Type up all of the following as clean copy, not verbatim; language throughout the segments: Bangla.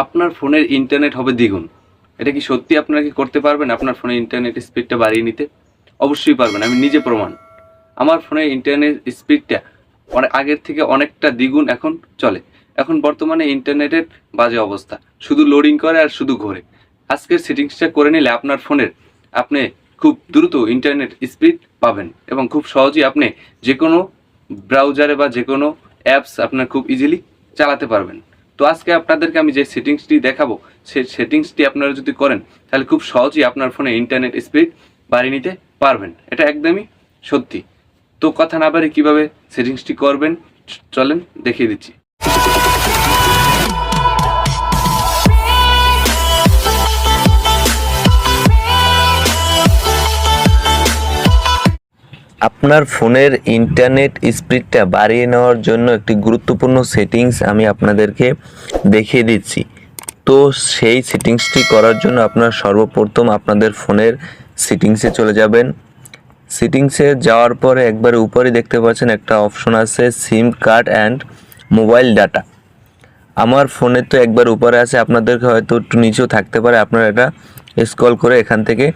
আপনার ফোনের ইন্টারনেট হবে দ্বিগুণ। এটা কি সত্যি আপনারা কি করতে পারবেন আপনার ফোনের ইন্টারনেট স্পিডটা বাড়িয়ে নিতে? অবশ্যই পারবেন, আমি নিজে প্রমাণ। আমার ফোনের ইন্টারনেট স্পিডটা অনেক আগের থেকে অনেকটা দ্বিগুণ এখন চলে। এখন বর্তমানে ইন্টারনেটের বাজে অবস্থা, শুধু লোডিং করে আর শুধু ঘোরে। আজকের সেটিংসটা করে নিলে আপনার ফোনের আপনি খুব দ্রুত ইন্টারনেট স্পিড পাবেন এবং খুব সহজেই আপনি যে কোনো ব্রাউজারে বা যে কোনো অ্যাপস আপনার খুব ইজিলি চালাতে পারবেন। তো আজকে আপনাদেরকে আমি যে সেটিংসটি দেখাবো, সেই সেটিংসটি আপনারা যদি করেন তাহলে খুব সহজেই আপনার ফোনে ইন্টারনেট স্পিড বাড়িয়ে নিতে পারবেন। এটা একদমই সত্যি। তো কথা না বাড়িয়ে কীভাবে সেটিংসটি করবেন চলেন দেখিয়ে দিচ্ছি। আপনার ফোনের ইন্টারনেট স্পিডটা বাড়িয়ে নেওয়ার জন্য একটি গুরুত্বপূর্ণ সেটিংস আমি আপনাদেরকে দেখিয়ে দিচ্ছি। তো সেই সেটিংসটি করার জন্য আপনারা সর্বপ্রথম আপনাদের ফোনের সেটিংসে চলে যাবেন। সেটিংসে যাওয়ার পরে একবার উপরে দেখতে পাচ্ছেন একটা অপশন আছে সিম কার্ড অ্যান্ড মোবাইল ডাটা। আমার ফোনে তো একবার উপরে আছে, আপনাদেরকে হয়তো একটু নিচেও থাকতে পারে, আপনারা এটা স্ক্রল করে এখান থেকে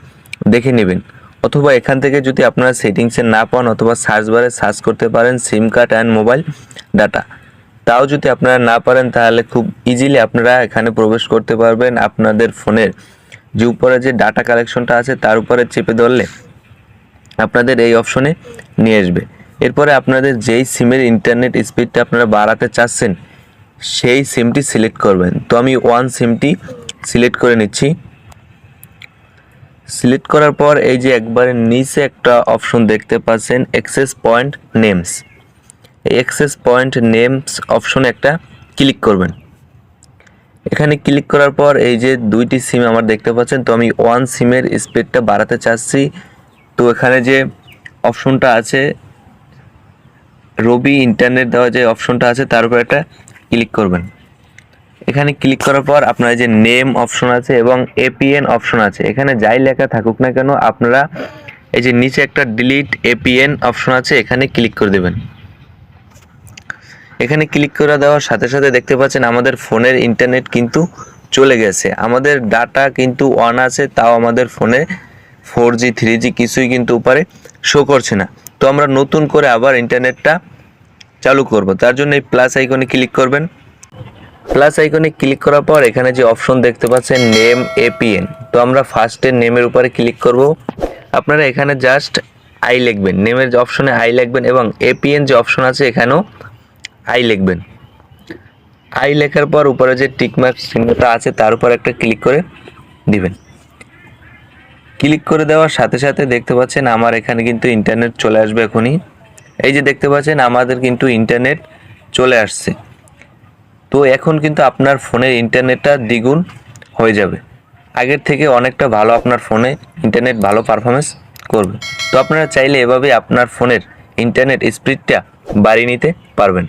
দেখে নেবেন। অথবা এখান থেকে যদি আপনারা সেটিংসে না পান অথবা সার্চ বারে সার্চ করতে পারেন সিম কার্ড অ্যান্ড মোবাইল ডাটা। তাও যদি আপনারা না পারেন তাহলে খুব ইজিলি আপনারা এখানে প্রবেশ করতে পারবেন। আপনাদের ফোনের যে উপরে যে ডাটা কালেকশনটা আছে তার উপরে চেপে ধরলে আপনাদের এই অপশনে নিয়ে আসবে। এরপরে আপনাদের যেই সিমের ইন্টারনেট স্পিডটা আপনারা বাড়াতে চাচ্ছেন সেই সিমটি সিলেক্ট করবেন। তো আমি ওয়ান সিমটি সিলেক্ট করে নিচ্ছি। সিলেক্ট করার পর এই যে একবারে নিচে একটা অপশন দেখতে পাচ্ছেন অ্যাক্সেস পয়েন্ট নেমস। এই অ্যাক্সেস পয়েন্ট নেমস অপশনে একটা ক্লিক করবেন। এখানে ক্লিক করার পর এই যে দুইটি সিম আমার দেখতে পাচ্ছেন, তো আমি ওয়ান সিমের স্পিডটা বাড়াতে চাচ্ছি। তো এখানে যে অপশনটা আছে রবি ইন্টারনেট দেওয়া যে অপশনটা আছে তার উপর একটা ক্লিক করবেন। এখানে ক্লিক করার পর আপনার যে নেম অপশন আছে এবং এপিএন অপশন আছে, এখানে যাই লেখা থাকুক না কেন আপনারা এই যে নিচে একটা ডিলিট এপিএন অপশন আছে এখানে ক্লিক করে দেবেন। এখানে ক্লিক করে দেওয়ার সাথে সাথে দেখতে পাচ্ছেন আমাদের ফোনের ইন্টারনেট কিন্তু চলে গেছে। আমাদের ডাটা কিন্তু অন আছে, তাও আমাদের ফোনে 4G 3G কিছুই কিন্তু উপরে শো করছে না। তো আমরা নতুন করে আবার ইন্টারনেটটা চালু করব, তার জন্য এই প্লাস আইকনে ক্লিক করবেন। প্লাস আইকনে ক্লিক করার পর এখানে যে অপশন দেখতে পাচ্ছেন নেম এপিএন, তো আমরা ফার্স্টের নেমের উপরে ক্লিক করব। আপনারা এখানে জাস্ট আই লিখবেন, নেমের যে অপশনে আই লিখবেন এবং এপিএন যে অপশন আছে এখানেও আই লিখবেন। আই লেখার পর উপরে যে টিকমার্ক চিহ্নটা আছে তার উপর একটা ক্লিক করে দিবেন। ক্লিক করে দেওয়ার সাথে সাথে দেখতে পাচ্ছেন আমার এখানে কিন্তু ইন্টারনেট চলে আসবে এখনই। এই যে দেখতে পাচ্ছেন আমাদের কিন্তু ইন্টারনেট চলে আসছে। তো এখন কিন্তু আপনার ফোনের ইন্টারনেটটা দ্বিগুণ হয়ে যাবে, আগের থেকে অনেকটা ভালো আপনার ফোনে ইন্টারনেট ভালো পারফরমেন্স করবে। তো আপনারা চাইলে এভাবে আপনার ফোনের ইন্টারনেট স্পিডটা বাড়িয়ে নিতে পারবেন।